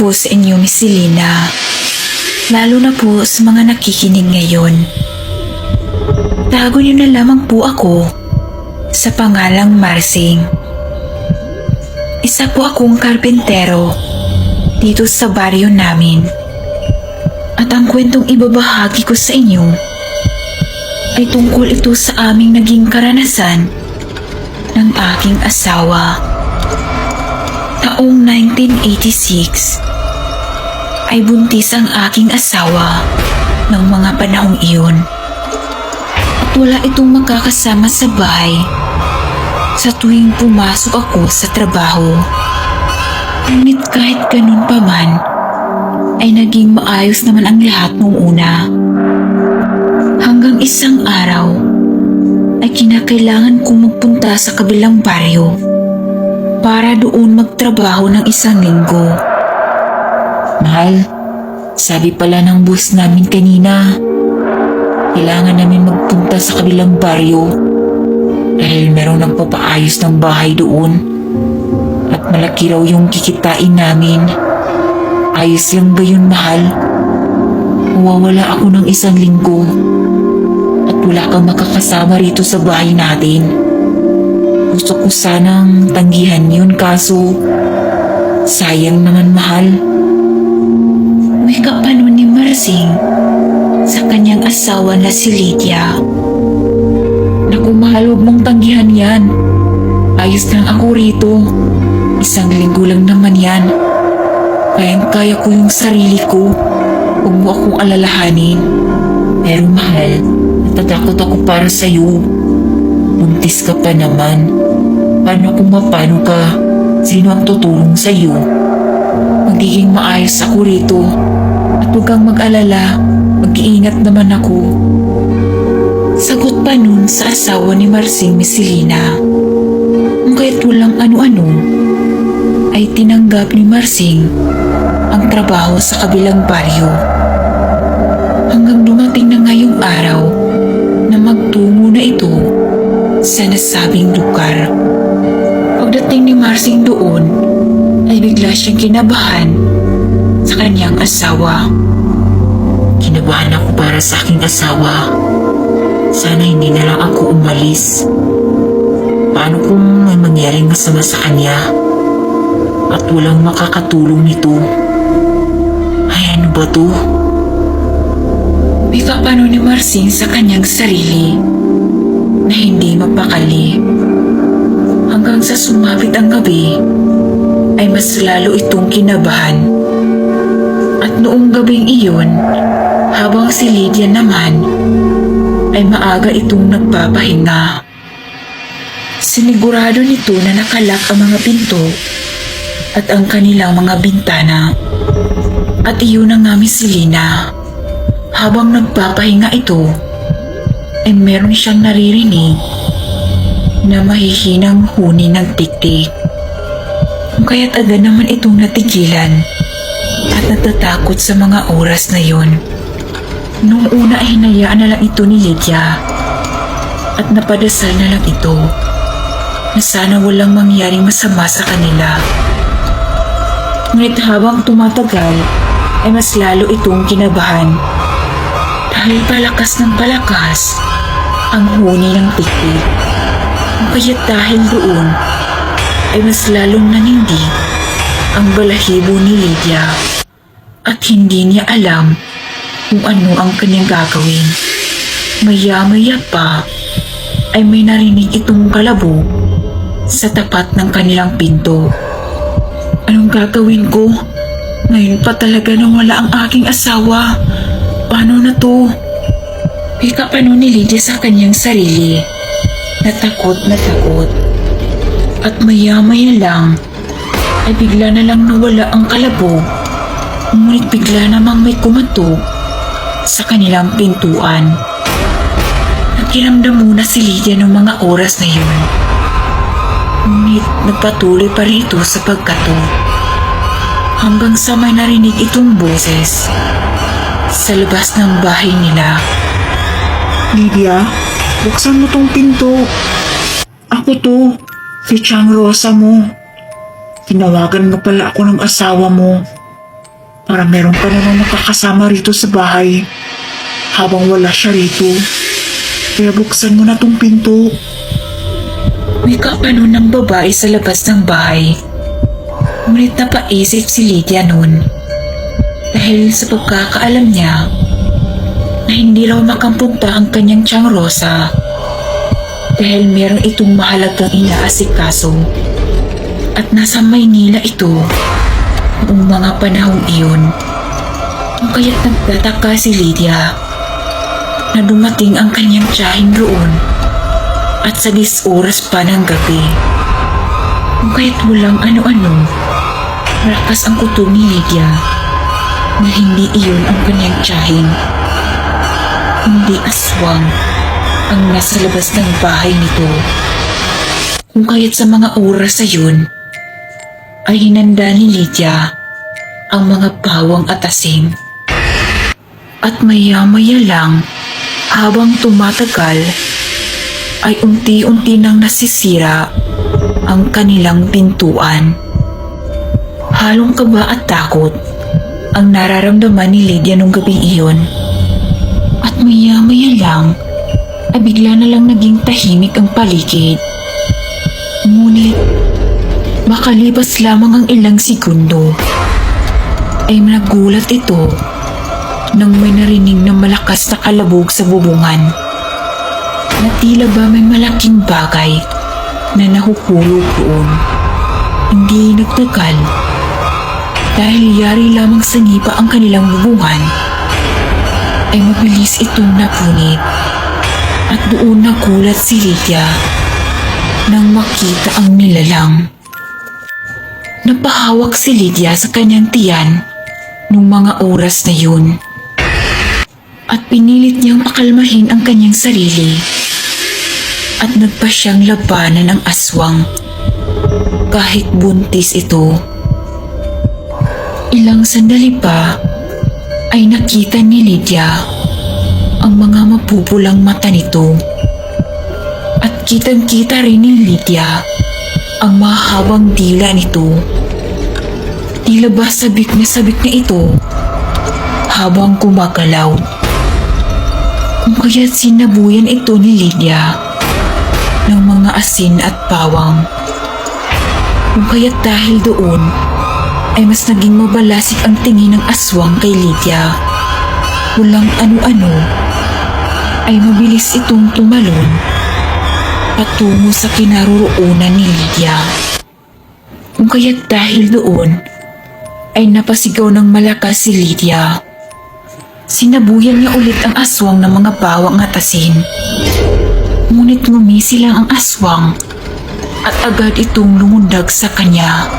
po sa inyo, Miss Selena. Lalo na po sa mga nakikinig ngayon. Tago niyo na lamang po ako sa pangalang Marsing. Isa po akong karpentero dito sa baryo namin. At ang kwentong ibabahagi ko sa inyo ay tungkol ito sa aming naging karanasan ng aking asawa. Taong 1986 ay buntis ang aking asawa ng mga panahong iyon. At wala itong makakasama sa bahay sa tuwing pumasok ako sa trabaho. Ngunit kahit ganun pa man, ay naging maayos naman ang lahat nung una. Hanggang isang araw, ay kinakailangan kong magpunta sa kabilang baryo para doon magtrabaho ng isang linggo. Mahal, sabi pala ng boss namin kanina, kailangan namin magpunta sa kabilang baryo dahil merong nagpapaayos ng bahay doon at malaki raw yung kikitain namin. Ayos lang ba yun, mahal? Mawawala ako ng isang linggo at wala kang makakasama rito sa bahay natin. Gusto ko sanang tanggihan yun kaso sayang naman, mahal. Wika pa nun ni Marsing sa kanyang asawa na si Lydia. Naku, mahal, huwag mong tanggihan yan. Ayos lang ako rito. Isang linggo lang naman yan. Kayang-kaya ko yung sarili ko. Huwag mo akong alalahanin. Pero mahal, natatakot ako para sa'yo. Buntis ka pa naman. Paano kung mapano ka? Sino ang tutulong sa'yo? Magiging maayos ako rito. At huwag kang mag-alala. Mag-iingat naman ako. Sagot pa nun sa asawa ni Marsing, Miss Selena. Kung kaya't walang ano-ano, ay tinanggap ni Marsing ang trabaho sa kabilang baryo. Hanggang dumating na ngayong araw na magtungo na ito sa nasabing lugar. Pagdating ni Marsing doon, ay bigla siyang kinabahan sa kanyang asawa. Kinabahan ako para sa aking asawa. Sana hindi na lang ako umalis. Paano kung may mangyaring masama sa kanya at walang makakatulong nito? Ay, ano ba to? Wika pa nun ni Marsing sa kanyang sarili na hindi mapakali. Hanggang sa sumapit ang gabi, ay mas lalo itong kinabahan. At noong gabing iyon, habang si Lydia naman ay maaga itong nagpapahinga. Sinigurado nito na nakalak ang mga pinto at ang kanilang mga bintana. At iyon na nga, Miss Selena. Habang nagpapahinga ito, ay meron siyang naririnig na mahihinang huni ng tiktik. Kaya't agad naman itong natigilan at natatakot sa mga oras na yon. Noong una ay hinayaan na lang ito ni Lydia at napadasal na lang ito na sana walang mangyaring masama sa kanila. Ngunit habang tumatagal ay mas lalo itong kinabahan dahil palakas ng palakas ang huni ng tiktik. Kaya't dahil doon ay mas lalong nanindig ang balahibo ni Lydia at hindi niya alam kung ano ang kanyang gagawin. Maya-maya pa ay may narinig itong kalabog sa tapat ng kanilang pinto. Anong gagawin ko? Ngayon pa talaga nang wala ang aking asawa. Paano na to? Wika pa nun ni Lydia sa kanyang sarili. Natakot na takot. At maya-maya lang ay bigla na lang nawala ang kalabog. Ngunit bigla namang may kumatok sa kanilang pintuan. Nakiramdam muna si Lydia ng mga oras na yun. Ngunit nagpatuloy pa rin ito sa pagkatok. Hanggang sa may narinig itong boses sa labas ng bahay nila. Lydia, buksan mo tong pinto. Ako to, si Chang Rosa mo. Tinawagan mo pala ako ng asawa mo. para meron ka namang makakasama rito sa bahay habang wala siya rito. Kaya buksan mo na tong pinto. May kapano ng babae sa labas ng bahay. Ngunit napaisip si Lydia noon dahil sa pagkakaalam niya na hindi raw makampunta ang kanyang tiyang Rosa dahil meron itong mahalagang inaasikaso at nasa Maynila ito noong mga panahong iyon. Kung kaya't nagtataka si Lydia na dumating ang kanyang tiyahin roon at sa 10 oras pa ng gabi. Kung kaya't walang ano-ano, malakas ang kutob ni Lydia na hindi iyon ang kanyang tiyahin. Hindi aswang ang nasa labas ng bahay nito. Kung kaya't sa mga oras na yun, ay hinanda ni Lydia ang mga bawang at asin. At maya-maya lang, habang tumatagal, ay unti-unti nang nasisira ang kanilang pintuan. Halong kaba at takot ang nararamdaman ni Lydia nung gabing iyon. At maya-maya lang, ay bigla na lang naging tahimik ang paligid. Ngunit, makalipas lamang ang ilang segundo, ay nagulat ito nang may narinig na malakas na kalabog sa bubungan. Na tila ba may malaking bagay na nahuhulog doon. Hindi nagtagal dahil yari lamang sa nipa ang kanilang bubungan ay mabilis itong napunit at doon nagulat si Lydia nang makita ang nilalang. Napahawak si Lydia sa kanyang tiyan nung mga oras na yun at pinilit niyang akalmahin ang kanyang sarili at nagpa siyang labanan ng aswang kahit buntis ito. Ilang sandali pa ay nakita ni Lydia ang mga mapupulang mata nito at kitang-kita rin ni Lydia ang mahabang dila nito. Tila ba sabik na ito habang gumagalaw. Kung kaya't sinabuyan ito ni Lydia ng mga asin at bawang. Kung kaya't dahil doon ay mas naging mabalasik ang tingin ng aswang kay Lydia. Walang ano-ano ay mabilis itong tumalon patungo sa kinaroroonan ni Lydia. Kung kaya't dahil doon ay napasigaw ng malakas si Lydia. Sinabuyan niya ulit ang aswang ng mga bawang at asin. Ngunit ngumisi lang ang aswang at agad itong lumundag sa kanya.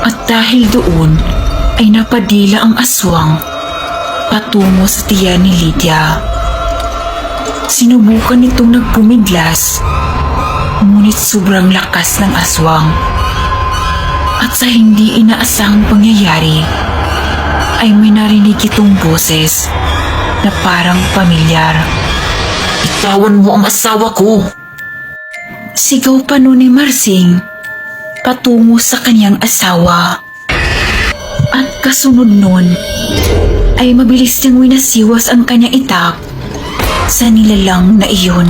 At dahil doon ay napadila ang aswang patungo sa tiyan ni Lydia. Sinubukan itong nagpumiglas, ngunit sobrang lakas ng aswang. At sa hindi inaasahang pangyayari ay may narinig itong boses na parang pamilyar. "Itawan mo ang asawa ko!" Sigaw pa nun ni Marsing patungo sa kanyang asawa. At kasunod nun ay mabilis niyang winasiwas ang kanyang itak sa nilalang na iyon.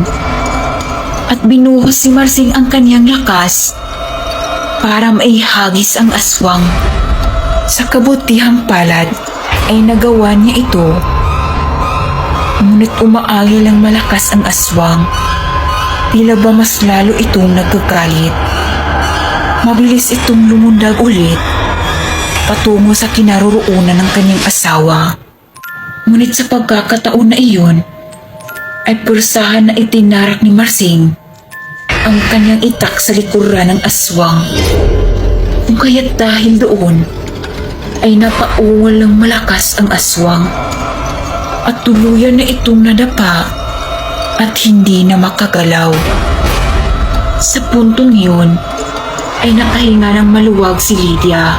At binuhos si Marsing ang kanyang lakas para maihagis ang aswang. Sa kabutihang palad ay nagawa niya ito. Ngunit umaagil ng malakas ang aswang. Tila ba mas lalo itong nagkagalit. Mabilis itong lumundag ulit patungo sa kinaroroonan ng kanyang asawa. Ngunit sa pagkakataon na iyon ay pursahan na itinarak ni Marsing ang kanyang itak sa likuran ng aswang. Kung kaya't dahil doon ay napaungal ng malakas ang aswang at tuluyan na itong nadapa at hindi na makagalaw. Sa puntong yun ay nakahinga ng maluwag si Lydia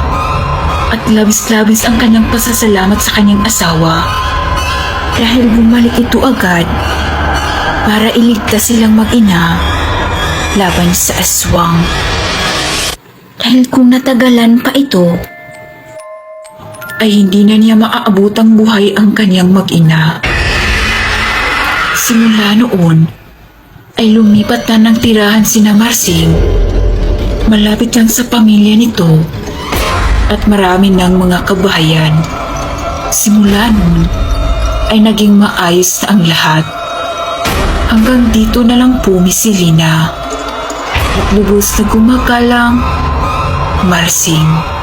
at labis-labis ang kanyang pasasalamat sa kanyang asawa dahil bumalik ito agad para iligtas silang mag-ina laban sa aswang. Dahil kung natagalan pa ito, ay hindi na niya maaabutang buhay ang kanyang mag-ina. Simula noon, ay lumipat na ng tirahan sina Marsing. Malapit lang sa pamilya nito at marami ng mga kabahayan. Simula noon, ay naging maayos na ang lahat. Hanggang dito na lang po si Lina at lubos na gumagalang Marsing.